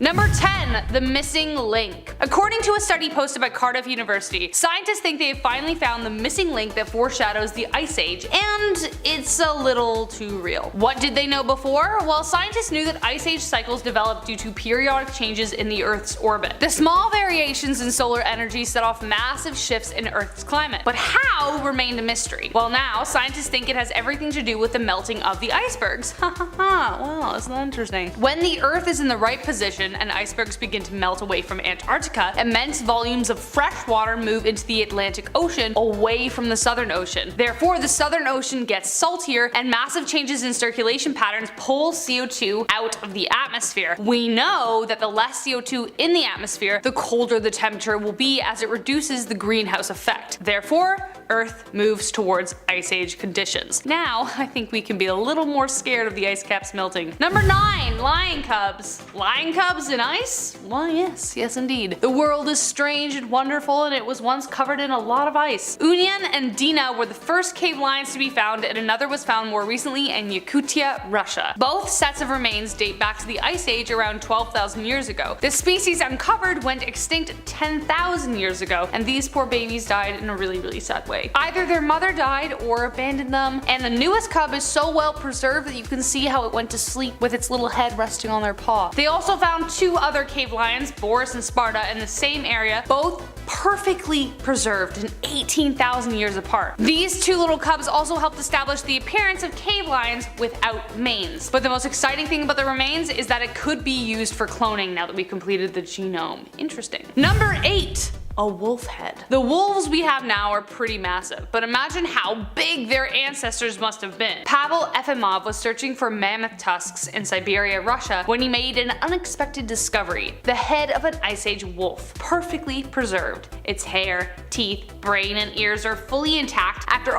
Number 10. The missing link. According to a study posted by Cardiff University, scientists think they have finally found the missing link that foreshadows the Ice Age, and it's a little too real. What did they know before? Well, scientists knew that Ice Age cycles developed due to periodic changes in the Earth's orbit. The small variations in solar energy set off massive shifts in Earth's climate. But how remained a mystery? Well, now scientists think it has everything to do with the melting of the icebergs. Ha ha ha, well, isn't that interesting? When the Earth is in the right position and icebergs begin to melt away from Antarctica, immense volumes of fresh water move into the Atlantic Ocean away from the Southern Ocean. Therefore, the Southern Ocean gets saltier and massive changes in circulation patterns pull CO2 out of the atmosphere. We know that the less CO2 in the atmosphere, the colder the temperature will be as it reduces the greenhouse effect. Therefore, Earth moves towards Ice Age conditions. Now, I think we can be a little more scared of the ice caps melting. Number 9. Lion cubs. Lion cubs in ice? Well, yes indeed. The world is strange and wonderful, and it was once covered in a lot of ice. Union and Dina were the first cave lions to be found, and another was found more recently in Yakutia, Russia. Both sets of remains date back to the Ice Age around 12,000 years ago. The species uncovered went extinct 10,000 years ago, and these poor babies died in a really sad way. Either their mother died or abandoned them, and the newest cub is so well preserved that you can see how it went to sleep with its little head resting on their paw. They also found 2 other cave lions, Boris and Sparta, in the same area, both perfectly preserved and 18,000 years apart. These 2 little cubs also helped establish the appearance of cave lions without manes. But the most exciting thing about the remains is that it could be used for cloning now that we completed the genome. Interesting. Number 8. A wolf head. The wolves we have now are pretty massive, but imagine how big their ancestors must have been. Pavel Efimov was searching for mammoth tusks in Siberia, Russia, when he made an unexpected discovery: the head of an Ice Age wolf, perfectly preserved. Its hair, teeth, brain, and ears are fully intact after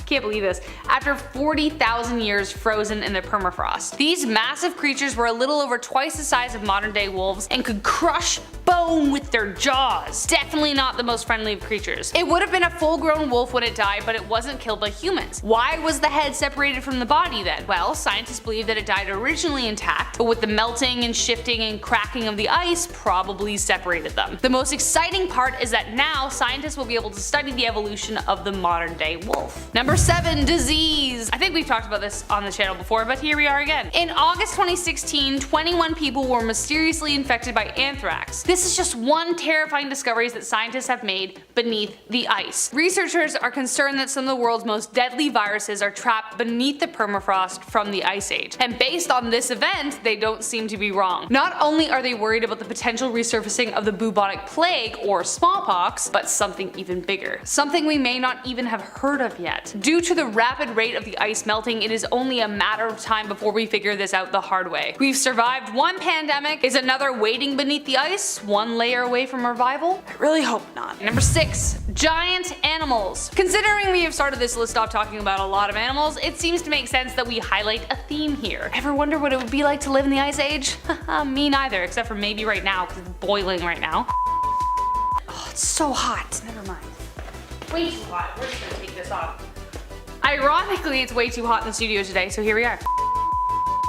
can't believe this, after 40,000 years frozen in the permafrost. These massive creatures were a little over twice the size of modern day wolves and could crush bone with their jaws. Definitely not the most friendly of creatures. It would have been a full-grown wolf when it died, but it wasn't killed by humans. Why was the head separated from the body then? Well, scientists believe that it died originally intact, but with the melting and shifting and cracking of the ice probably separated them. The most exciting part is that now scientists will be able to study the evolution of the modern day wolf. Number 7. Disease. I think we've talked about this on the channel before, but here we are again. In August 2016, 21 people were mysteriously infected by anthrax. This is just one terrifying discovery that scientists have made beneath the ice. Researchers are concerned that some of the world's most deadly viruses are trapped beneath the permafrost from the Ice Age. And based on this event, they don't seem to be wrong. Not only are they worried about the potential resurfacing of the bubonic plague or smallpox, but something even bigger. Something we may not even have heard of yet. Due to the rapid rate of the ice melting, it is only a matter of time before we figure this out the hard way. We've survived one pandemic. Is another waiting beneath the ice, one layer away from revival? I really hope not. Number 6. Giant animals. Considering we have started this list off talking about a lot of animals, it seems to make sense that we highlight a theme here. Ever wonder what it would be like to live in the Ice Age? Me neither, except for maybe right now, because it's boiling right now. Oh, it's so hot. Never mind. Way too hot. We're just gonna take this off. Ironically, it's way too hot in the studio today, so here we are.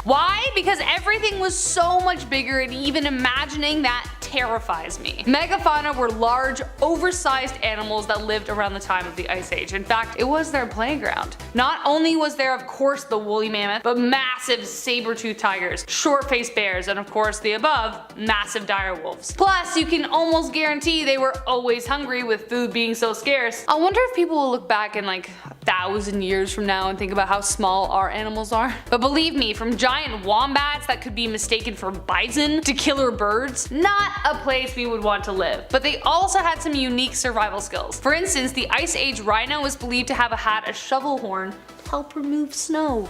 Why? Because everything was so much bigger, and even imagining that terrifies me. Megafauna were large, oversized animals that lived around the time of the Ice Age. In fact, it was their playground. Not only was there of course the woolly mammoth, but massive saber-toothed tigers, short-faced bears, and of course the above, massive dire wolves. Plus, you can almost guarantee they were always hungry with food being so scarce. I wonder if people will look back in like 1,000 years from now and think about how small our animals are. But believe me, from giant wombats that could be mistaken for bison to killer birds, not a place we would want to live. But they also had some unique survival skills. For instance, the Ice Age rhino was believed to have had a shovel horn to help remove snow.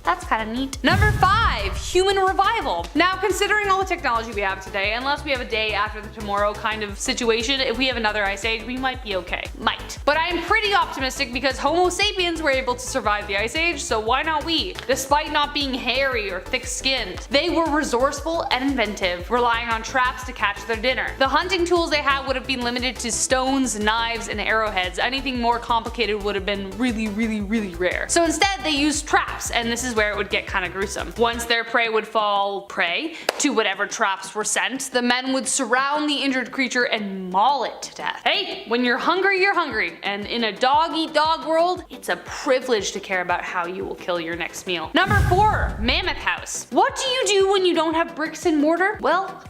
That's kind of neat. Number 5. Human revival. Now, considering all the technology we have today, unless we have a day after the tomorrow kind of situation, if we have another Ice Age, we might be okay. Might. But I'm pretty optimistic because Homo sapiens were able to survive the Ice Age, so why not we? Despite not being hairy or thick-skinned. They were resourceful and inventive, relying on traps to catch their dinner. The hunting tools they had would have been limited to stones, knives, and arrowheads. Anything more complicated would have been really rare. So instead, they used traps, and this is where it would get kind of gruesome. Once their prey would fall prey to whatever traps were sent, the men would surround the injured creature and maul it to death. Hey, when you're hungry, and in a dog-eat-dog world, it's a privilege to care about how you will kill your next meal. Number 4, Mammoth House. What do you do when you don't have bricks and mortar? Well,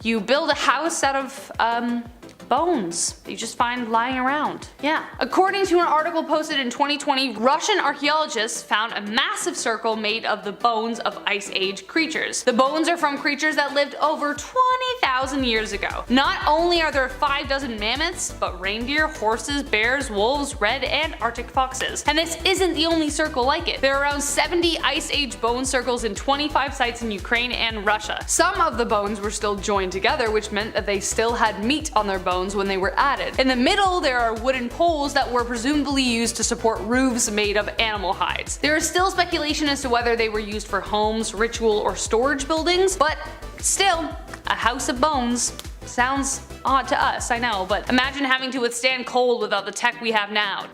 you build a house out of, bones that you just find lying around. Yeah. According to an article posted in 2020, Russian archaeologists found a massive circle made of the bones of Ice Age creatures. The bones are from creatures that lived over 20,000 years ago. Not only are there 5 mammoths, but reindeer, horses, bears, wolves, red and Arctic foxes. And this isn't the only circle like it. There are around 70 Ice Age bone circles in 25 sites in Ukraine and Russia. Some of the bones were still joined together, which meant that they still had meat on their bones when they were added. In the middle, there are wooden poles that were presumably used to support roofs made of animal hides. There is still speculation as to whether they were used for homes, ritual, or storage buildings, but still, a house of bones sounds odd to us, I know, but imagine having to withstand cold without the tech we have now.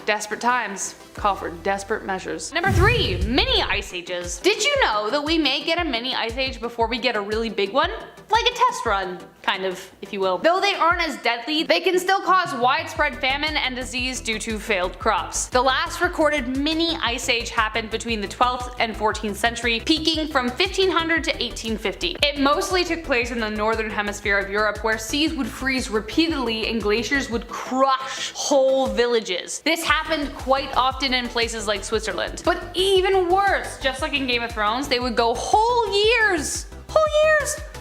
Desperate times call for desperate measures. Number 3, mini ice ages. Did you know that we may get a mini ice age before we get a really big one? Like a test run, kind of, if you will. Though they aren't as deadly, they can still cause widespread famine and disease due to failed crops. The last recorded mini ice age happened between the 12th and 14th century, peaking from 1500 to 1850. It mostly took place in the northern hemisphere of Europe, where seas would freeze repeatedly and glaciers would crush whole villages. This happened quite often in places like Switzerland. But even worse, just like in Game of Thrones, they would go whole years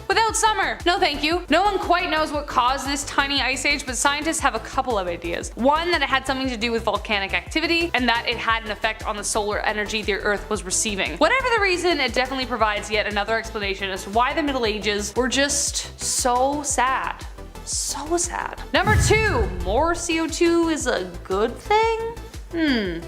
without summer. No thank you. No one quite knows what caused this tiny ice age, but scientists have a couple of ideas. One, that it had something to do with volcanic activity, and that it had an effect on the solar energy the Earth was receiving. Whatever the reason, it definitely provides yet another explanation as to why the Middle Ages were just so sad. So sad. Number 2, more CO2 is a good thing?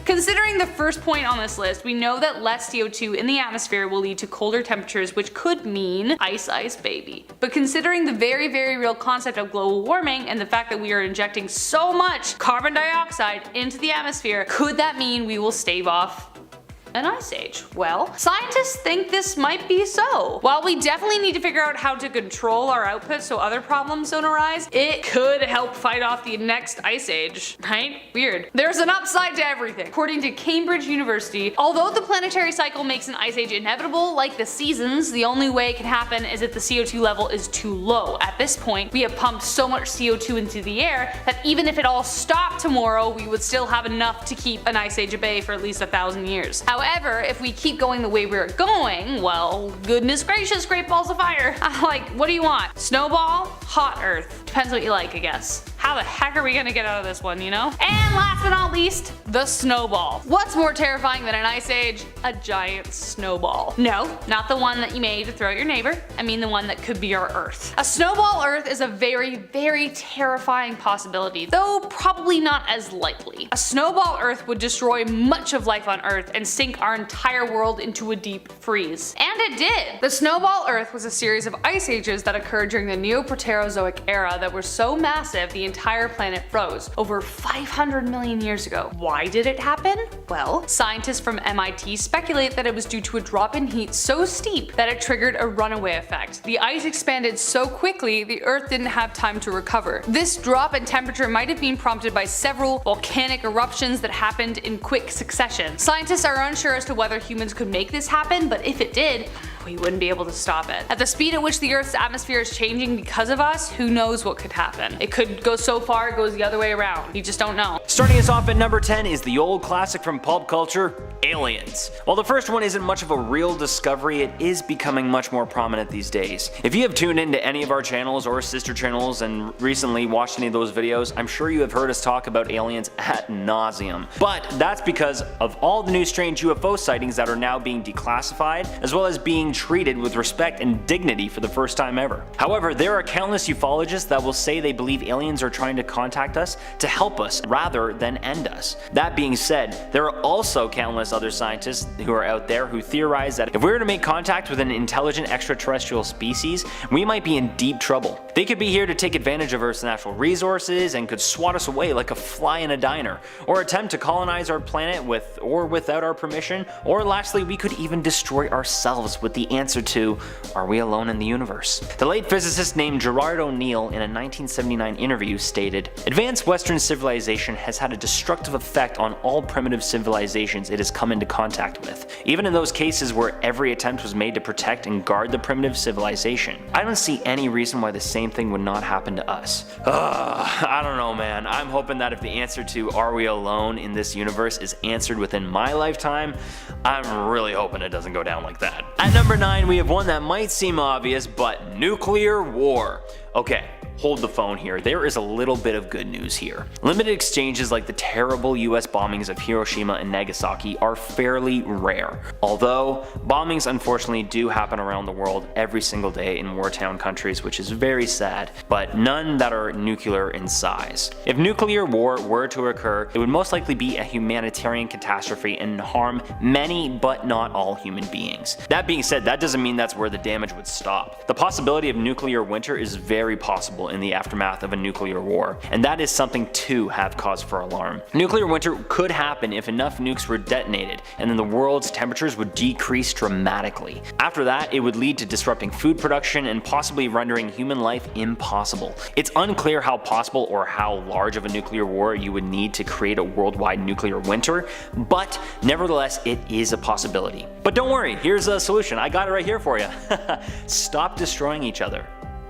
Considering the first point on this list, we know that less CO2 in the atmosphere will lead to colder temperatures, which could mean ice baby. But considering the very, very real concept of global warming and the fact that we are injecting so much carbon dioxide into the atmosphere, could that mean we will stave off an ice age? Well, scientists think this might be so. While we definitely need to figure out how to control our output so other problems don't arise, it could help fight off the next ice age, right? Weird. There's an upside to everything. According to Cambridge University, although the planetary cycle makes an ice age inevitable, like the seasons, the only way it can happen is if the CO2 level is too low. At this point, we have pumped so much CO2 into the air that even if it all stopped tomorrow, we would still have enough to keep an ice age at bay for at least 1,000 years. However, if we keep going the way we're going, well, goodness gracious, great balls of fire. Like, what do you want? Snowball? Hot Earth? Depends what you like, I guess. How the heck are we gonna get out of this one, you know? And last but not least, the snowball. What's more terrifying than an ice age? A giant snowball. No, not the one that you made to throw at your neighbor. I mean the one that could be our Earth. A snowball Earth is a very, very terrifying possibility, though probably not as likely. A snowball Earth would destroy much of life on Earth and sink our entire world into a deep freeze. And it did! The snowball Earth was a series of ice ages that occurred during the Neoproterozoic era that were so massive the entire planet froze over 500 million years ago. Why did it happen? Well, scientists from MIT speculate that it was due to a drop in heat so steep that it triggered a runaway effect. The ice expanded so quickly the Earth didn't have time to recover. This drop in temperature might have been prompted by several volcanic eruptions that happened in quick succession. Scientists are unsure as to whether humans could make this happen, but if it did, we wouldn't be able to stop it. At the speed at which the Earth's atmosphere is changing because of us, who knows what could happen. It could go so far it goes the other way around. You just don't know. Starting us off at number 10 is the old classic from pulp culture, aliens. While the first one isn't much of a real discovery, it is becoming much more prominent these days. If you have tuned into any of our channels or sister channels and recently watched any of those videos, I'm sure you have heard us talk about aliens ad nauseum. But that's because of all the new strange UFO sightings that are now being declassified, as well as being being treated with respect and dignity for the first time ever. However, there are countless ufologists that will say they believe aliens are trying to contact us to help us rather than end us. That being said, there are also countless other scientists who are out there who theorize that if we were to make contact with an intelligent extraterrestrial species, we might be in deep trouble. They could be here to take advantage of Earth's natural resources and could swat us away like a fly in a diner, or attempt to colonize our planet with or without our permission, or lastly, we could even destroy ourselves with the answer to, are we alone in the universe? The late physicist named Gerard O'Neill in a 1979 interview stated, "Advanced Western civilization has had a destructive effect on all primitive civilizations it has come into contact with, even in those cases where every attempt was made to protect and guard the primitive civilization. I don't see any reason why the same thing would not happen to us." I don't know, man. I'm hoping that if the answer to are we alone in this universe is answered within my lifetime, I'm really hoping it doesn't go down like that. At number 9, we have one that might seem obvious, but nuclear war. Okay, hold the phone here. There is a little bit of good news here. Limited exchanges like the terrible US bombings of Hiroshima and Nagasaki are fairly rare. Although, bombings unfortunately do happen around the world every single day in war-torn countries, which is very sad, but none that are nuclear in size. If nuclear war were to occur, it would most likely be a humanitarian catastrophe and harm many but not all human beings. That being said, that doesn't mean that's where the damage would stop. The possibility of nuclear winter is very possible in the aftermath of a nuclear war, and that is something to have cause for alarm. Nuclear winter could happen if enough nukes were detonated, and then the world's temperatures would decrease dramatically. After that, it would lead to disrupting food production and possibly rendering human life impossible. It's unclear how possible or how large of a nuclear war you would need to create a worldwide nuclear winter, but nevertheless, it is a possibility. But don't worry, here's a solution. I got it right here for you. Stop destroying each other.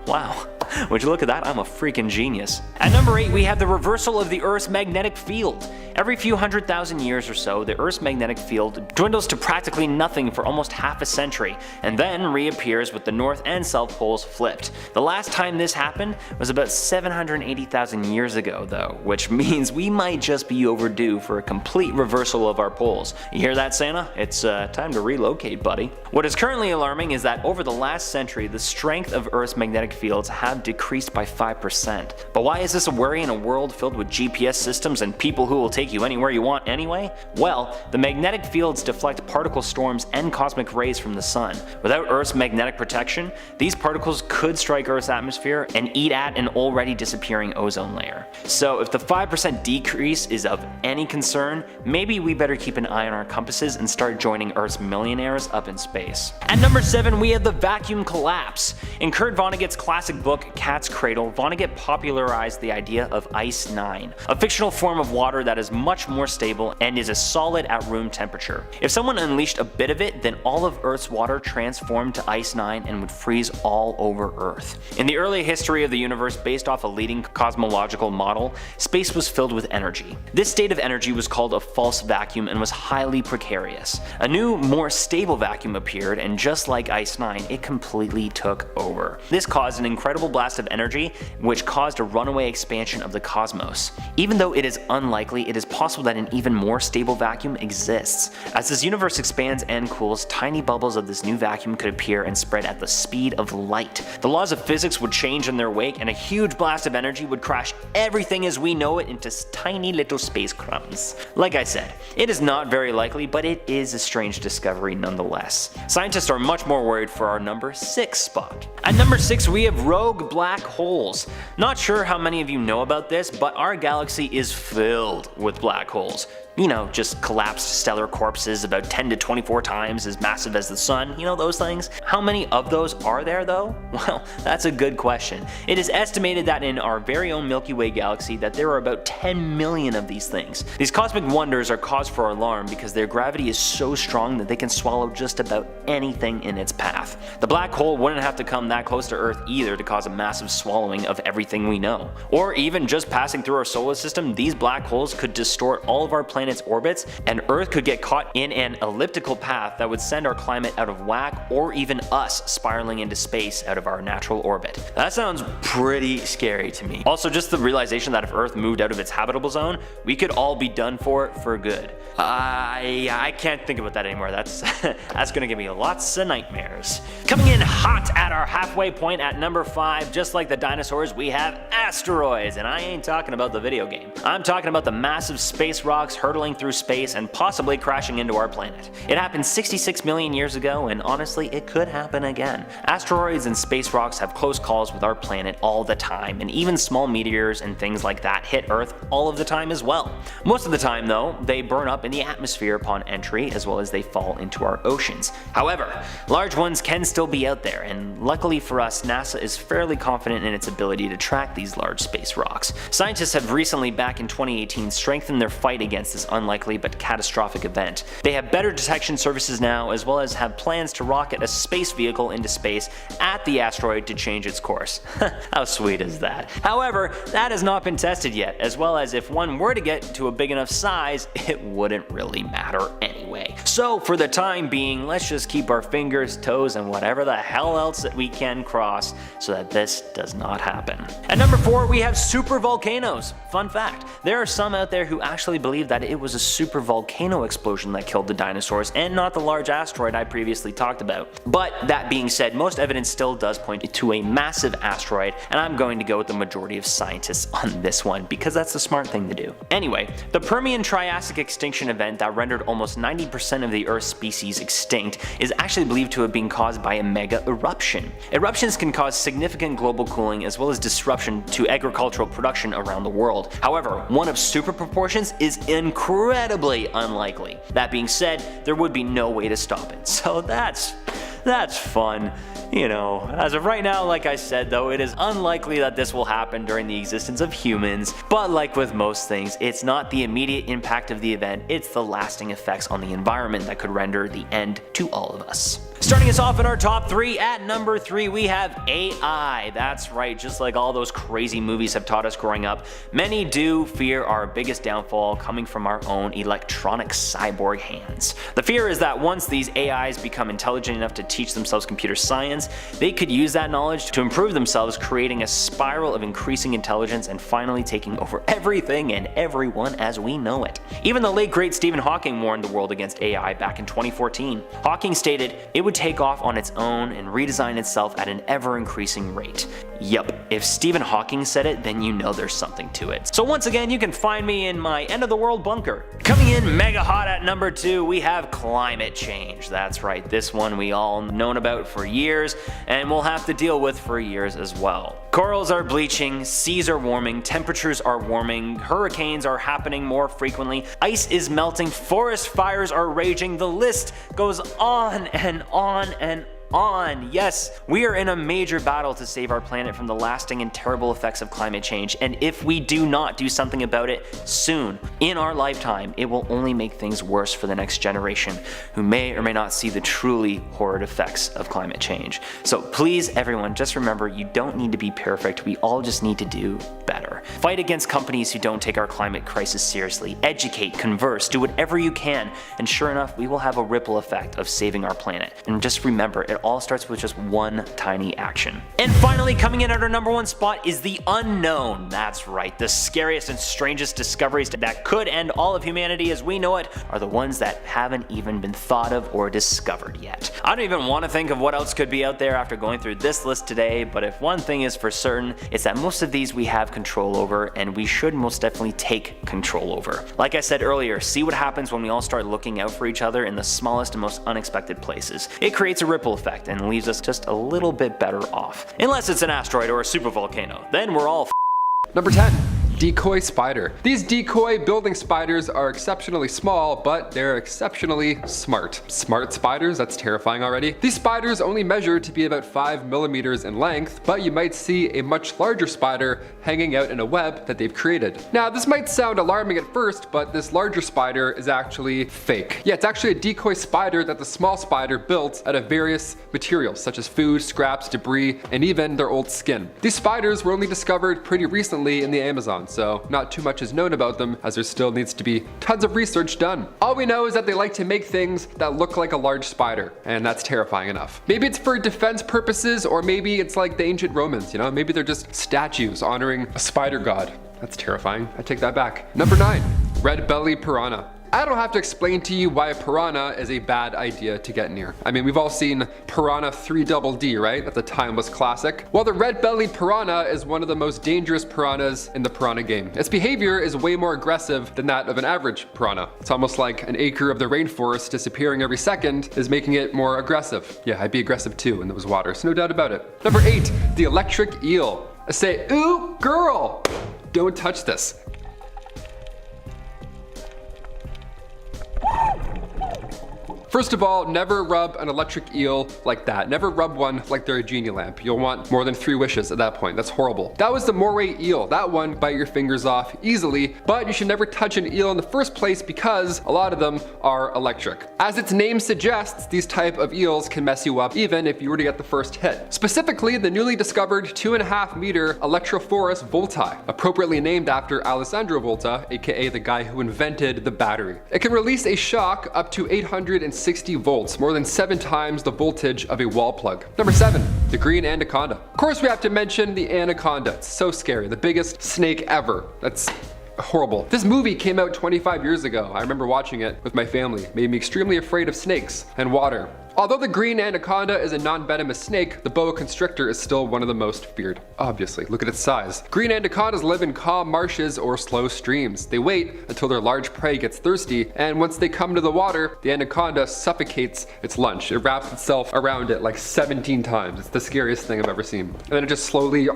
Wow. Would you look at that? I'm a freaking genius. At number 8, we have the reversal of the Earth's magnetic field. Every few 100,000 years or so, the Earth's magnetic field dwindles to practically nothing for almost half a century, and then reappears with the north and south poles flipped. The last time this happened was about 780,000 years ago though, which means we might just be overdue for a complete reversal of our poles. You hear that, Santa? It's time to relocate, buddy. What is currently alarming is that over the last century, the strength of Earth's magnetic fields have decreased by 5%. But why is this a worry in a world filled with GPS systems and people who will take you anywhere you want anyway? Well, the magnetic fields deflect particle storms and cosmic rays from the sun. Without Earth's magnetic protection, these particles could strike Earth's atmosphere and eat at an already disappearing ozone layer. So if the 5% decrease is of any concern, maybe we better keep an eye on our compasses and start joining Earth's millionaires up in space. At number 7, we have the vacuum collapse. In Kurt Vonnegut's classic book Cat's Cradle, Vonnegut popularized the idea of Ice 9, a fictional form of water that is much more stable and is a solid at room temperature. If someone unleashed a bit of it, then all of Earth's water transformed to Ice 9 and would freeze all over Earth. In the early history of the universe, based off a leading cosmological model, space was filled with energy. This state of energy was called a false vacuum and was highly precarious. A new, more stable vacuum appeared, and just like Ice 9, it completely took over. This caused an incredible blast of energy, which caused a runaway expansion of the cosmos. Even though it is unlikely, it is possible that an even more stable vacuum exists. As this universe expands and cools, tiny bubbles of this new vacuum could appear and spread at the speed of light. The laws of physics would change in their wake, and a huge blast of energy would crash everything as we know it into tiny little space crumbs. Like I said, it is not very likely, but it is a strange discovery nonetheless. Scientists are much more worried for our number 6 spot. At number 6, we have rogue black holes. Not sure how many of you know about this, but our galaxy is filled with black holes. You know, just collapsed stellar corpses about 10 to 24 times as massive as the sun, you know those things? How many of those are there though? Well, that's a good question. It is estimated that in our very own Milky Way galaxy that there are about 10 million of these things. These cosmic wonders are cause for alarm because their gravity is so strong that they can swallow just about anything in its path. The black hole wouldn't have to come that close to Earth either to cause a massive swallowing of everything we know. Or even just passing through our solar system, these black holes could distort all of our planet's planet's orbits, and Earth could get caught in an elliptical path that would send our climate out of whack, or even us spiraling into space out of our natural orbit. That sounds pretty scary to me. Also, just the realization that if Earth moved out of its habitable zone, we could all be done for good. I can't think about that anymore. That's gonna give me lots of nightmares. Coming in hot at our halfway point at number 5, just like the dinosaurs, we have asteroids, and I ain't talking about the video game. I'm talking about the massive space rocks hurtling through space and possibly crashing into our planet. It happened 66 million years ago, and honestly, it could happen again. Asteroids and space rocks have close calls with our planet all the time, and even small meteors and things like that hit Earth all of the time as well. Most of the time though, they burn up in the atmosphere upon entry, as well as they fall into our oceans. However, large ones can still be out there, and luckily for us, NASA is fairly confident in its ability to track these large space rocks. Scientists have recently, back in 2018, strengthened their fight against this unlikely but catastrophic event. They have better detection services now, as well as have plans to rocket a space vehicle into space at the asteroid to change its course. How sweet is that? However, that has not been tested yet, as well as if one were to get to a big enough size, it wouldn't really matter anyway. So for the time being, let's just keep our fingers, toes, and whatever the hell else that we can cross so that this does not happen. At number 4, we have super volcanoes. Fun fact, there are some out there who actually believe that it was a super volcano explosion that killed the dinosaurs and not the large asteroid I previously talked about. But that being said, most evidence still does point to a massive asteroid, and I'm going to go with the majority of scientists on this one because that's the smart thing to do. Anyway, the Permian-Triassic extinction event that rendered almost 90% of the Earth's species extinct is actually believed to have been caused by a mega eruption. Eruptions can cause significant global cooling as well as disruption to agricultural production around the world. However, one of super proportions is incredibly unlikely. That being said, there would be no way to stop it. So that's fun. You know, as of right now, like I said though, it is unlikely that this will happen during the existence of humans, but like with most things, it's not the immediate impact of the event, it's the lasting effects on the environment that could render the end to all of us. Starting us off in our top 3, at number 3 we have AI. That's right, just like all those crazy movies have taught us growing up, many do fear our biggest downfall coming from our own electronic cyborg hands. The fear is that once these AIs become intelligent enough to teach themselves computer science, they could use that knowledge to improve themselves, creating a spiral of increasing intelligence and finally taking over everything and everyone as we know it. Even the late great Stephen Hawking warned the world against AI back in 2014. Hawking stated it would take off on its own and redesign itself at an ever-increasing rate. Yup, if Stephen Hawking said it, then you know there's something to it. So once again, you can find me in my end-of-the-world bunker. Coming in mega hot at number 2, we have climate change. That's right, this one we all known about for years, and we'll have to deal with for years as well. Corals are bleaching, seas are warming, temperatures are warming, hurricanes are happening more frequently, ice is melting, forest fires are raging, the list goes on and on and on. Yes, we are in a major battle to save our planet from the lasting and terrible effects of climate change, and if we do not do something about it soon, in our lifetime, it will only make things worse for the next generation, who may or may not see the truly horrid effects of climate change. So please everyone, just remember, you don't need to be perfect, we all just need to do better. Fight against companies who don't take our climate crisis seriously, educate, converse, do whatever you can, and sure enough, we will have a ripple effect of saving our planet. And just remember, it all starts with just one tiny action. And finally, coming in at our number 1 spot is the unknown. That's right, the scariest and strangest discoveries that could end all of humanity as we know it are the ones that haven't even been thought of or discovered yet. I don't even want to think of what else could be out there after going through this list today, but if one thing is for certain, it's that most of these we have control over, and we should most definitely take control over. Like I said earlier, see what happens when we all start looking out for each other in the smallest and most unexpected places. It creates a ripple effect and leaves us just a little bit better off. Unless it's an asteroid or a supervolcano, then we're all Number 10. Decoy spider. These decoy building spiders are exceptionally small, but they're exceptionally smart. Smart spiders? That's terrifying already. These spiders only measure to be about 5 millimeters in length, but you might see a much larger spider hanging out in a web that they've created. Now, this might sound alarming at first, but this larger spider is actually fake. Yeah, it's actually a decoy spider that the small spider built out of various materials, such as food, scraps, debris, and even their old skin. These spiders were only discovered pretty recently in the Amazon, so not too much is known about them as there still needs to be tons of research done. All we know is that they like to make things that look like a large spider, and that's terrifying enough. Maybe it's for defense purposes, or maybe it's like the ancient Romans, you know? Maybe they're just statues honoring a spider god. That's terrifying. I take that back. Number 9, red belly piranha. I don't have to explain to you why a piranha is a bad idea to get near. I mean, we've all seen Piranha 3 Double D, right? That's a timeless classic. Well, the red-bellied piranha is one of the most dangerous piranhas in the piranha game. Its behavior is way more aggressive than that of an average piranha. It's almost like an acre of the rainforest disappearing every second is making it more aggressive. Yeah, I'd be aggressive too in those waters, no doubt about it. Number 8, the electric eel. I say, ooh, girl, don't touch this. First of all, never rub an electric eel like that. Never rub one like they're a genie lamp. You'll want more than 3 wishes at that point. That's horrible. That was the moray eel. That one, bite your fingers off easily, but you should never touch an eel in the first place because a lot of them are electric. As its name suggests, these type of eels can mess you up even if you were to get the first hit. Specifically, the newly discovered 2.5 meter Electrophorus volti, appropriately named after Alessandro Volta, aka the guy who invented the battery. It can release a shock up to 860 volts, more than 7 times the voltage of a wall plug. Number 7, the green anaconda. Of course, we have to mention the anaconda. It's so scary, the biggest snake ever. That's horrible. This movie came out 25 years ago. I remember watching it with my family. It made me extremely afraid of snakes and water. Although the green anaconda is a non-venomous snake, the boa constrictor is still one of the most feared. Obviously, look at its size. Green anacondas live in calm marshes or slow streams. They wait until their large prey gets thirsty, and once they come to the water, the anaconda suffocates its lunch. It wraps itself around it like 17 times. It's the scariest thing I've ever seen. And then it just slowly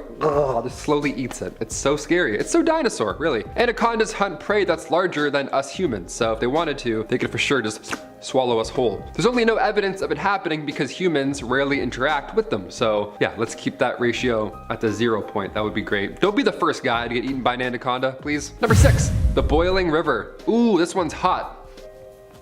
eats it. It's so scary. It's so dinosaur, really. Anacondas hunt prey that's larger than us humans, so if they wanted to, they could for sure just swallow us whole. There's only no evidence of it happening because humans rarely interact with them. So yeah, let's keep that ratio at the 0 point. That would be great. Don't be the first guy to get eaten by an anaconda, please. Number 6, the boiling river. Ooh, this one's hot.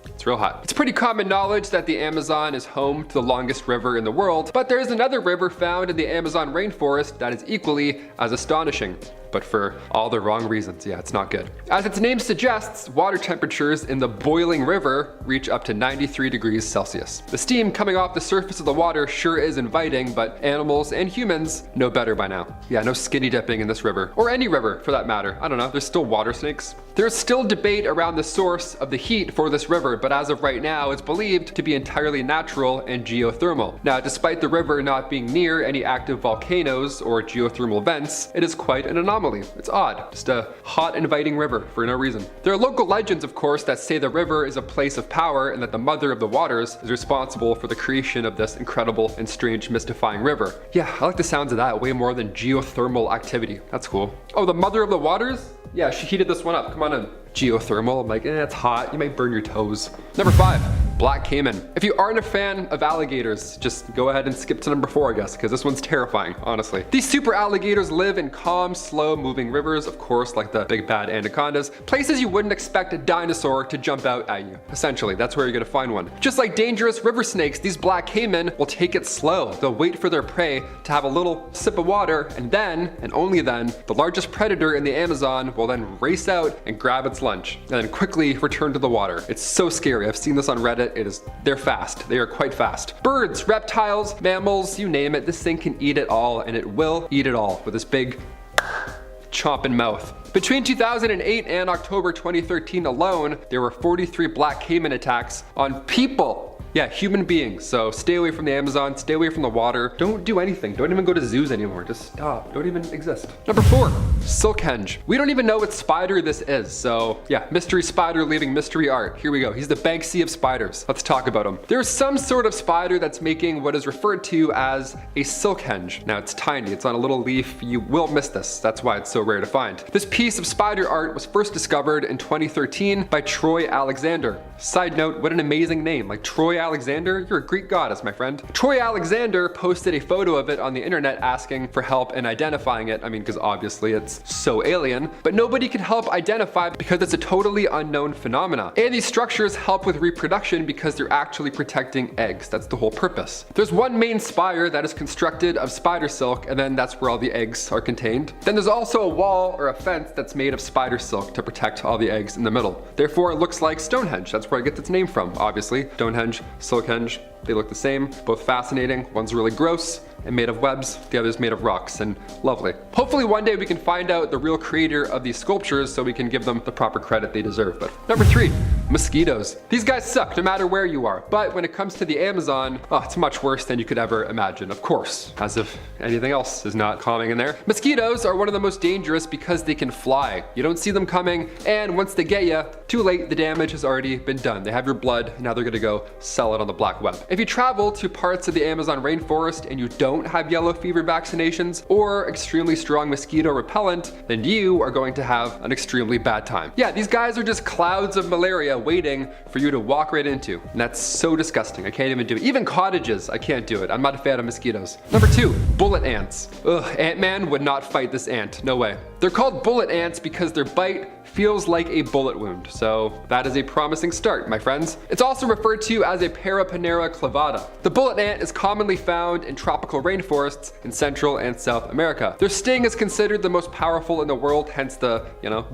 It's real hot. It's pretty common knowledge that the Amazon is home to the longest river in the world, but there is another river found in the Amazon rainforest that is equally as astonishing, but for all the wrong reasons. Yeah, it's not good. As its name suggests, water temperatures in the boiling river reach up to 93 degrees Celsius. The steam coming off the surface of the water sure is inviting, but animals and humans know better by now. Yeah, no skinny dipping in this river, or any river for that matter. I don't know, there's still water snakes. There's still debate around the source of the heat for this river, but as of right now, it's believed to be entirely natural and geothermal. Now, despite the river not being near any active volcanoes or geothermal vents, it is quite an anomaly. It's odd, just a hot, inviting river for no reason. There are local legends, of course, that say the river is a place of power and that the mother of the waters is responsible for the creation of this incredible and strange, mystifying river. Yeah, I like the sounds of that way more than geothermal activity. That's cool. Oh, the mother of the waters? Yeah, she heated this one up. Come on in. Geothermal. I'm like, it's hot. You might burn your toes. Number 5, black caiman. If you aren't a fan of alligators, just go ahead and skip to number 4, I guess, because this one's terrifying, honestly. These super alligators live in calm, slow moving rivers, of course, like the big bad anacondas, places you wouldn't expect a dinosaur to jump out at you. Essentially, that's where you're gonna find one. Just like dangerous river snakes, these black caiman will take it slow. They'll wait for their prey to have a little sip of water, and then, and only then, the largest predator in the Amazon will then race out and grab its lunch, and then quickly return to the water. It's so scary. I've seen this on Reddit. They're fast. They are quite fast. Birds, reptiles, mammals, you name it, this thing can eat it all, and it will eat it all with this big chomping mouth. Between 2008 and October 2013 alone, there were 43 black caiman attacks on people. Yeah, human beings. So stay away from the Amazon, stay away from the water. Don't do anything. Don't even go to zoos anymore. Just stop. Don't even exist. Number 4, silkhenge. We don't even know what spider this is. So yeah, mystery spider leaving mystery art. Here we go. He's the Banksy of spiders. Let's talk about him. There's some sort of spider that's making what is referred to as a silkhenge. Now it's tiny. It's on a little leaf. You will miss this. That's why it's so rare to find. This piece of spider art was first discovered in 2013 by Troy Alexander. Side note, what an amazing name. Like Troy Alexander, you're a Greek goddess, my friend. Troy Alexander posted a photo of it on the internet asking for help in identifying it. I mean, because obviously it's so alien, but nobody can help identify because it's a totally unknown phenomena. And these structures help with reproduction because they're actually protecting eggs. That's the whole purpose. There's one main spire that is constructed of spider silk, and then that's where all the eggs are contained. Then there's also a wall or a fence that's made of spider silk to protect all the eggs in the middle. Therefore, it looks like Stonehenge. That's where it gets its name from, obviously. Stonehenge, Silkhenge, they look the same, both fascinating. One's really gross and made of webs, the other's made of rocks and lovely. Hopefully one day we can find out the real creator of these sculptures so we can give them the proper credit they deserve. But number 3, mosquitoes. These guys suck no matter where you are, but when it comes to the Amazon, oh, it's much worse than you could ever imagine, of course, as if anything else is not calming in there. Mosquitoes are one of the most dangerous because they can fly. You don't see them coming, and once they get you, too late, the damage has already been done. They have your blood, now they're gonna go sell it on the black web. If you travel to parts of the Amazon rainforest and you don't have yellow fever vaccinations or extremely strong mosquito repellent, then you are going to have an extremely bad time. Yeah, these guys are just clouds of malaria waiting for you to walk right into. And that's so disgusting. I can't even do it. Even cottages, I can't do it. I'm not a fan of mosquitoes. Number 2, bullet ants. Ugh, Ant-Man would not fight this ant. No way. They're called bullet ants because their bite feels like a bullet wound, so that is a promising start, my friends. It's also referred to as a Paraponera clavata. The bullet ant is commonly found in tropical rainforests in Central and South America. Their sting is considered the most powerful in the world, hence the,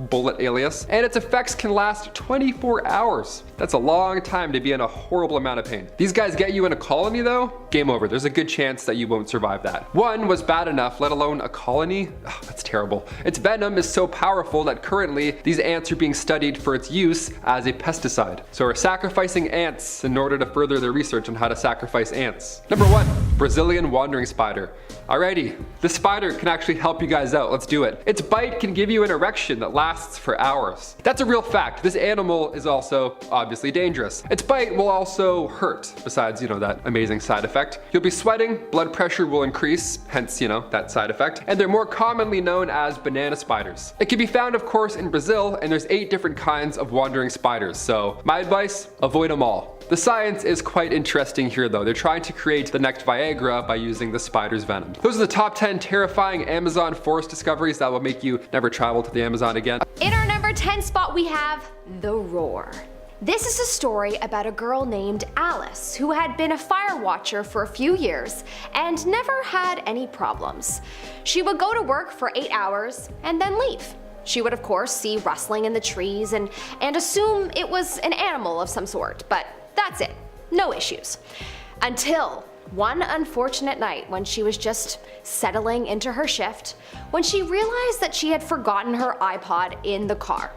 bullet alias, and its effects can last 24 hours. That's a long time to be in a horrible amount of pain. These guys get you in a colony though, game over. There's a good chance that you won't survive that. One was bad enough, let alone a colony? Oh, that's terrible. Its venom is so powerful that currently these ants are being studied for its use as a pesticide. So we're sacrificing ants in order to further their research on how to sacrifice ants. Number 1, Brazilian wandering spider. Alrighty, this spider can actually help you guys out. Let's do it. Its bite can give you an erection that lasts for hours. That's a real fact. This animal is also obviously dangerous. Its bite will also hurt, besides, that amazing side effect. You'll be sweating, blood pressure will increase, hence, that side effect. And they're more commonly known as banana spiders. It can be found, of course, in Brazil, and there's 8 different kinds of wandering spiders. So my advice, avoid them all. The science is quite interesting here though. They're trying to create the next Viagra by using the spider's venom. Those are the top 10 terrifying Amazon forest discoveries that will make you never travel to the Amazon again. In our number 10 spot we have The Roar. This is a story about a girl named Alice who had been a fire watcher for a few years and never had any problems. She would go to work for 8 hours and then leave. She would of course see rustling in the trees and assume it was an animal of some sort, but that's it, no issues. Until one unfortunate night when she was just settling into her shift, when she realized that she had forgotten her iPod in the car.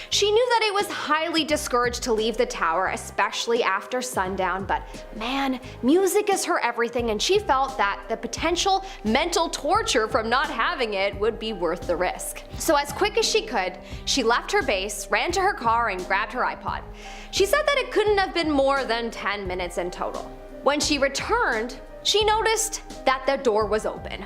She knew that it was highly discouraged to leave the tower, especially after sundown, but man, music is her everything, and she felt that the potential mental torture from not having it would be worth the risk. So as quick as she could, she left her base, ran to her car, and grabbed her iPod. She said that it couldn't have been more than 10 minutes in total. When she returned, she noticed that the door was open.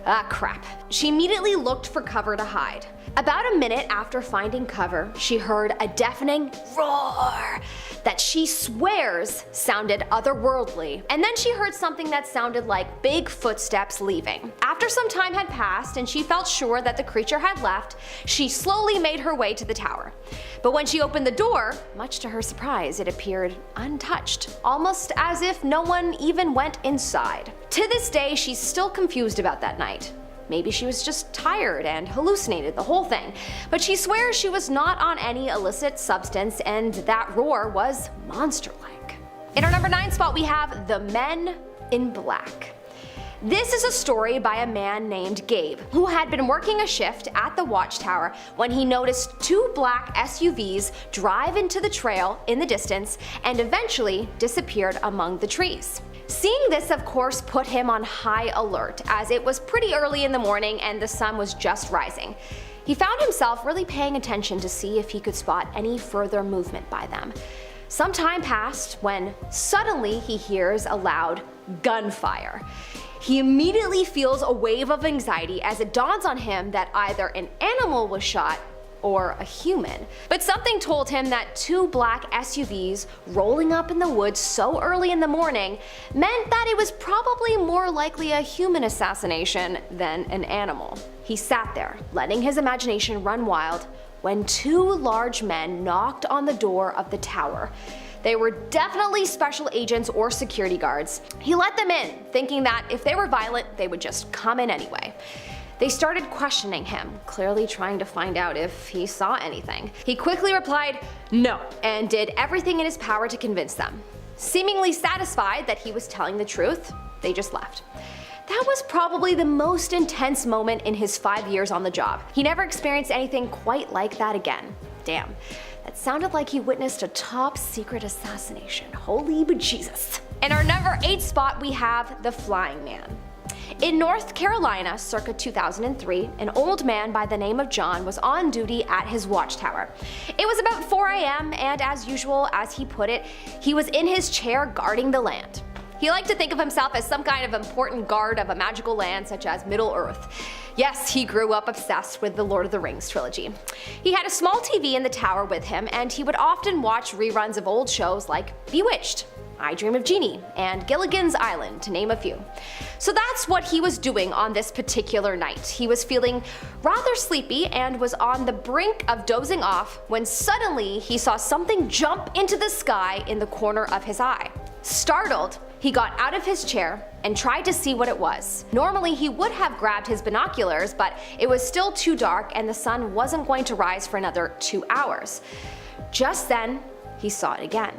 Ah, crap. She immediately looked for cover to hide. About a minute after finding cover, she heard a deafening roar that she swears sounded otherworldly, and then she heard something that sounded like big footsteps leaving. After some time had passed and she felt sure that the creature had left, she slowly made her way to the tower. But when she opened the door, much to her surprise, it appeared untouched, almost as if no one even went inside. To this day, she's still confused about that night. Maybe she was just tired and hallucinated the whole thing, but she swears she was not on any illicit substance and that roar was monster-like. In our number 9 spot we have The Men in Black. This is a story by a man named Gabe, who had been working a shift at the watchtower when he noticed 2 black SUVs drive into the trail in the distance and eventually disappeared among the trees. Seeing this of course put him on high alert, as it was pretty early in the morning and the sun was just rising. He found himself really paying attention to see if he could spot any further movement by them. Some time passed when suddenly he hears a loud gunfire. He immediately feels a wave of anxiety as it dawns on him that either an animal was shot or a human. But something told him that two black SUVs rolling up in the woods so early in the morning meant that it was probably more likely a human assassination than an animal. He sat there, letting his imagination run wild, when two large men knocked on the door of the tower. They were definitely special agents or security guards. He let them in, thinking that if they were violent, they would just come in anyway. They started questioning him, clearly trying to find out if he saw anything. He quickly replied, no, and did everything in his power to convince them. Seemingly satisfied that he was telling the truth, they just left. That was probably the most intense moment in his 5 years on the job. He never experienced anything quite like that again. Damn, that sounded like he witnessed a top secret assassination. Holy bejesus. In our number 8 spot, we have the Flying Man. In North Carolina, circa 2003, an old man by the name of John was on duty at his watchtower. It was about 4 a.m. and as usual, as he put it, he was in his chair guarding the land. He liked to think of himself as some kind of important guard of a magical land such as Middle-earth. Yes, he grew up obsessed with the Lord of the Rings trilogy. He had a small TV in the tower with him, and he would often watch reruns of old shows like Bewitched, I Dream of Jeannie, and Gilligan's Island, to name a few. So that's what he was doing on this particular night. He was feeling rather sleepy and was on the brink of dozing off when suddenly he saw something jump into the sky in the corner of his eye. Startled, he got out of his chair and tried to see what it was. Normally he would have grabbed his binoculars, but it was still too dark and the sun wasn't going to rise for another 2 hours. Just then, he saw it again.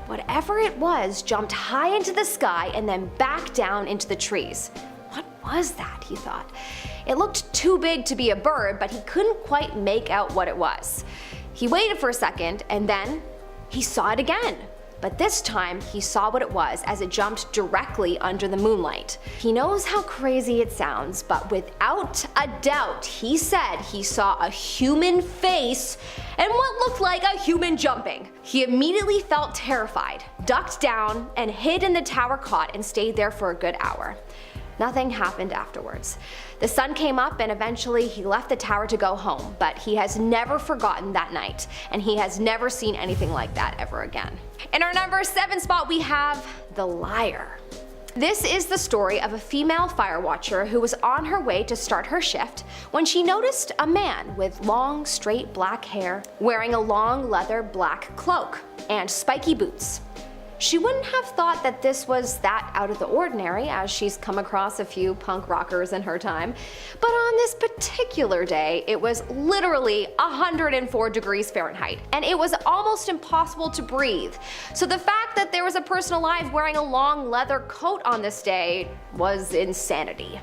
Whatever it was jumped high into the sky and then back down into the trees. What was that, he thought. It looked too big to be a bird, but he couldn't quite make out what it was. He waited for a second and then he saw it again. But this time, he saw what it was as it jumped directly under the moonlight. He knows how crazy it sounds, but without a doubt, he said he saw a human face and what looked like a human jumping. He immediately felt terrified, ducked down, and hid in the tower cot and stayed there for a good hour. Nothing happened afterwards. The sun came up and eventually he left the tower to go home, but he has never forgotten that night, and he has never seen anything like that ever again. In our number 7 spot, we have the Liar. This is the story of a female fire watcher who was on her way to start her shift when she noticed a man with long, straight black hair wearing a long leather black cloak and spiky boots. She wouldn't have thought that this was that out of the ordinary, as she's come across a few punk rockers in her time, but on this particular day, it was literally 104 degrees Fahrenheit, and it was almost impossible to breathe. So the fact that there was a person alive wearing a long leather coat on this day was insanity.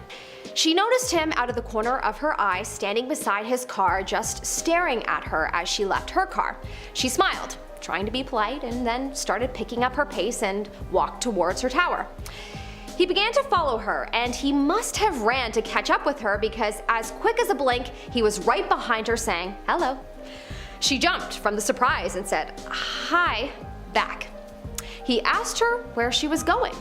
She noticed him out of the corner of her eye standing beside his car, just staring at her as she left her car. She smiled, trying to be polite, and then started picking up her pace and walked towards her tower. He began to follow her, and he must have ran to catch up with her because as quick as a blink, he was right behind her saying, "Hello." She jumped from the surprise and said, "Hi," back. He asked her where she was going.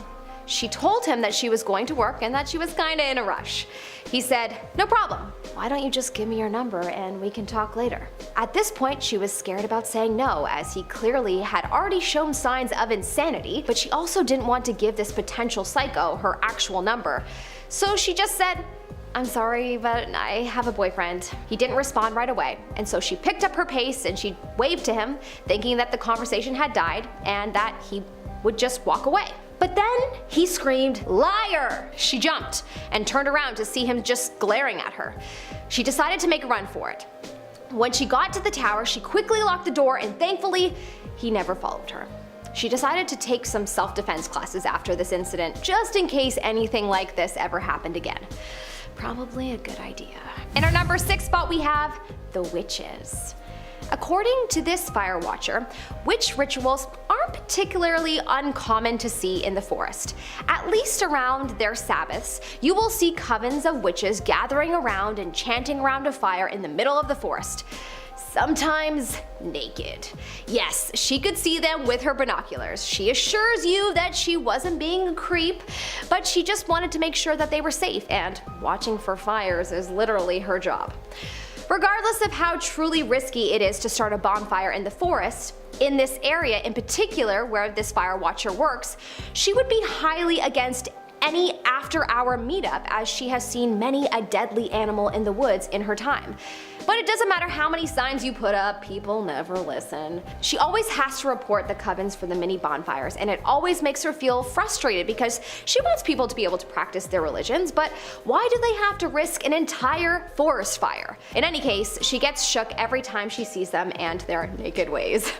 She told him that she was going to work and that she was kinda in a rush. He said, "No problem. Why don't you just give me your number and we can talk later?" At this point, she was scared about saying no, as he clearly had already shown signs of insanity, but she also didn't want to give this potential psycho her actual number. So she just said, "I'm sorry, but I have a boyfriend." He didn't respond right away, and so she picked up her pace and she waved to him, thinking that the conversation had died and that he would just walk away. But then he screamed, "Liar!" She jumped and turned around to see him just glaring at her. She decided to make a run for it. When she got to the tower, she quickly locked the door, and thankfully, he never followed her. She decided to take some self-defense classes after this incident, just in case anything like this ever happened again. Probably a good idea. In our number 6 spot, we have the witches. According to this fire watcher, witch rituals aren't particularly uncommon to see in the forest. At least around their Sabbaths, you will see covens of witches gathering around and chanting around a fire in the middle of the forest. Sometimes naked. Yes, she could see them with her binoculars. She assures you that she wasn't being a creep, but she just wanted to make sure that they were safe, and watching for fires is literally her job. Regardless of how truly risky it is to start a bonfire in the forest, in this area in particular where this fire watcher works, she would be highly against any after-hour meetup, as she has seen many a deadly animal in the woods in her time. But it doesn't matter how many signs you put up, people never listen. She always has to report the covens for the mini bonfires, and it always makes her feel frustrated because she wants people to be able to practice their religions, but why do they have to risk an entire forest fire? In any case, she gets shook every time she sees them and their naked ways.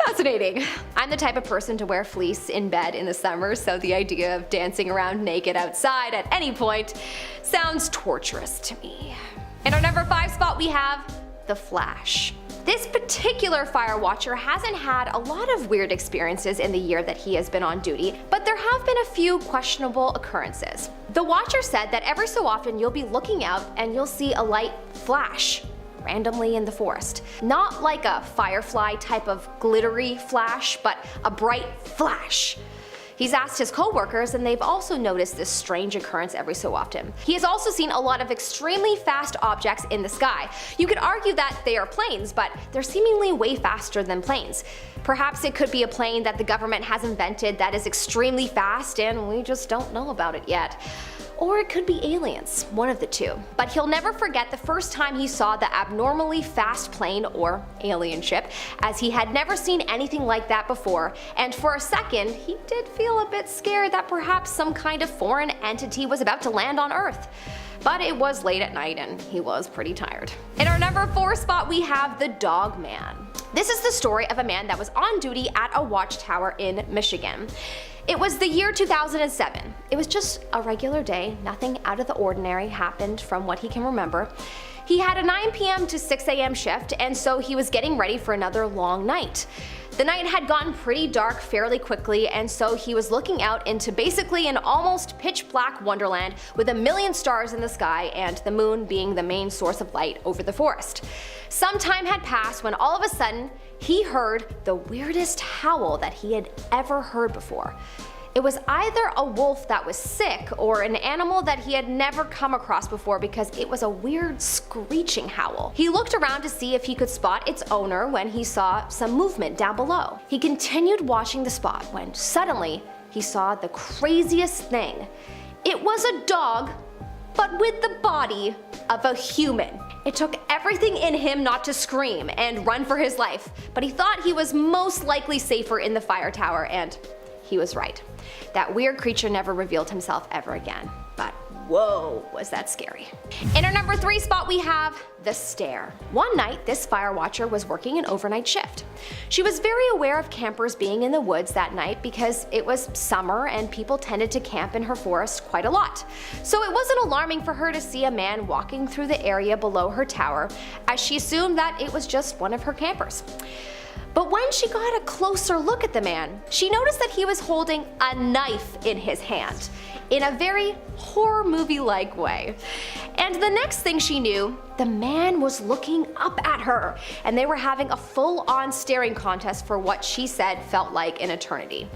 Fascinating. I'm the type of person to wear fleece in bed in the summer, so the idea of dancing around naked outside at any point sounds torturous to me. In our number 5 spot we have the Flash. This particular fire watcher hasn't had a lot of weird experiences in the year that he has been on duty, but there have been a few questionable occurrences. The watcher said that every so often you'll be looking out and you'll see a light flash randomly in the forest. Not like a firefly type of glittery flash, but a bright flash. He's asked his co-workers and they've also noticed this strange occurrence every so often. He has also seen a lot of extremely fast objects in the sky. You could argue that they are planes, but they're seemingly way faster than planes. Perhaps it could be a plane that the government has invented that is extremely fast and we just don't know about it yet. Or it could be aliens, one of the two. But he'll never forget the first time he saw the abnormally fast plane or alien ship, as he had never seen anything like that before, and for a second he did feel a bit scared that perhaps some kind of foreign entity was about to land on Earth. But it was late at night and he was pretty tired. In our number 4 spot we have the Dogman. This is the story of a man that was on duty at a watchtower in Michigan. It was the year 2007. It was just a regular day, nothing out of the ordinary happened from what he can remember. He had a 9 p.m. to 6 a.m. shift, and so he was getting ready for another long night. The night had gotten pretty dark fairly quickly, and so he was looking out into basically an almost pitch black wonderland with a million stars in the sky and the moon being the main source of light over the forest. Some time had passed when all of a sudden he heard the weirdest howl that he had ever heard before. It was either a wolf that was sick or an animal that he had never come across before because it was a weird screeching howl. He looked around to see if he could spot its owner when he saw some movement down below. He continued watching the spot when suddenly he saw the craziest thing. It was a dog, but with the body of a human. It took everything in him not to scream and run for his life, but he thought he was most likely safer in the fire tower, and he was right. That weird creature never revealed himself ever again. But whoa, was that scary. In our number 3 spot we have the Stare. One night, this fire watcher was working an overnight shift. She was very aware of campers being in the woods that night because it was summer and people tended to camp in her forest quite a lot. So it wasn't alarming for her to see a man walking through the area below her tower, as she assumed that it was just one of her campers. But when she got a closer look at the man, she noticed that he was holding a knife in his hand, in a very horror movie-like way. And the next thing she knew, the man was looking up at her, and they were having a full-on staring contest for what she said felt like an eternity.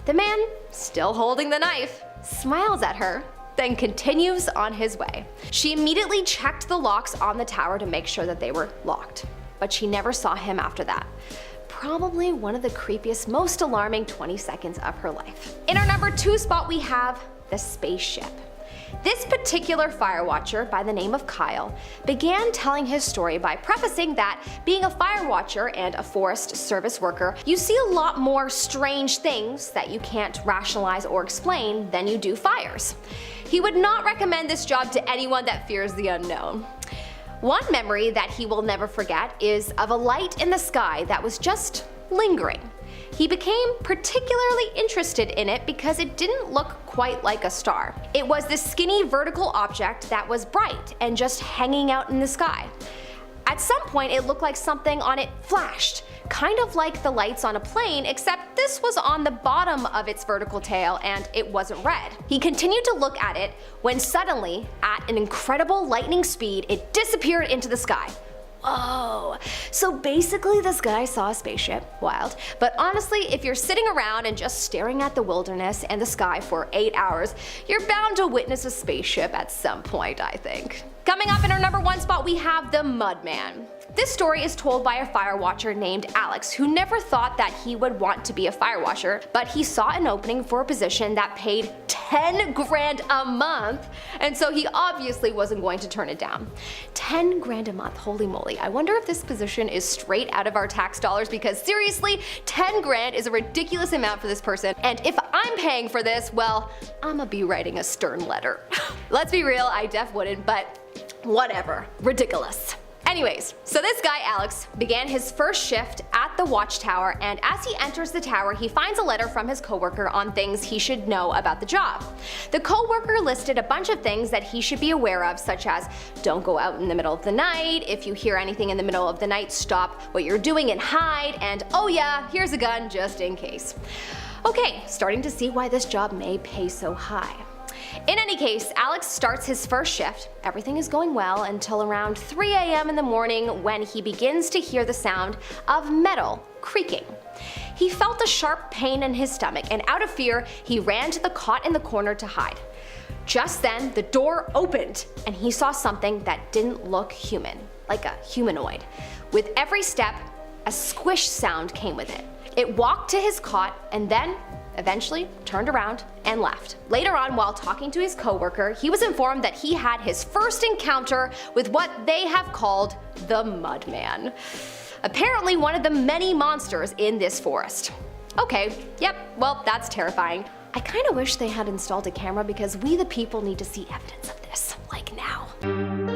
The man, still holding the knife, smiles at her, then continues on his way. She immediately checked the locks on the tower to make sure that they were locked, but she never saw him after that. Probably one of the creepiest, most alarming 20 seconds of her life. In our number 2 spot we have the Spaceship. This particular fire watcher, by the name of Kyle, began telling his story by prefacing that being a fire watcher and a forest service worker, you see a lot more strange things that you can't rationalize or explain than you do fires. He would not recommend this job to anyone that fears the unknown. One memory that he will never forget is of a light in the sky that was just lingering. He became particularly interested in it because it didn't look quite like a star. It was this skinny vertical object that was bright and just hanging out in the sky. At some point it looked like something on it flashed, kind of like the lights on a plane, except this was on the bottom of its vertical tail and it wasn't red. He continued to look at it when suddenly, at an incredible lightning speed, it disappeared into the sky. Whoa. So basically this guy saw a spaceship. Wild. But honestly, if you're sitting around and just staring at the wilderness and the sky for 8 hours, you're bound to witness a spaceship at some point, I think. Coming up in our number 1 spot, we have the Mudman. This story is told by a fire watcher named Alex, who never thought that he would want to be a fire watcher, but he saw an opening for a position that paid 10 grand a month, and so he obviously wasn't going to turn it down. 10 grand a month, holy moly. I wonder if this position is straight out of our tax dollars, because seriously, 10 grand is a ridiculous amount for this person, and if I'm paying for this, well, I'ma be writing a stern letter. Let's be real, I def wouldn't, but whatever. Ridiculous. Anyways, so this guy Alex began his first shift at the watchtower, and as he enters the tower, he finds a letter from his coworker on things he should know about the job. The coworker listed a bunch of things that he should be aware of, such as don't go out in the middle of the night, if you hear anything in the middle of the night, stop what you're doing and hide, and oh yeah, here's a gun just in case. Okay, starting to see why this job may pay so high. In any case, Alex starts his first shift. Everything is going well until around 3 a.m. in the morning when he begins to hear the sound of metal creaking. He felt a sharp pain in his stomach, and out of fear, he ran to the cot in the corner to hide. Just then, the door opened, and he saw something that didn't look human, like a humanoid. With every step, a squish sound came with it. It walked to his cot and then eventually turned around and left. Later on, while talking to his coworker, he was informed that he had his first encounter with what they have called the Mudman. Apparently one of the many monsters in this forest. Okay, yep, well, that's terrifying. I kinda wish they had installed a camera because we the people need to see evidence of this, like now.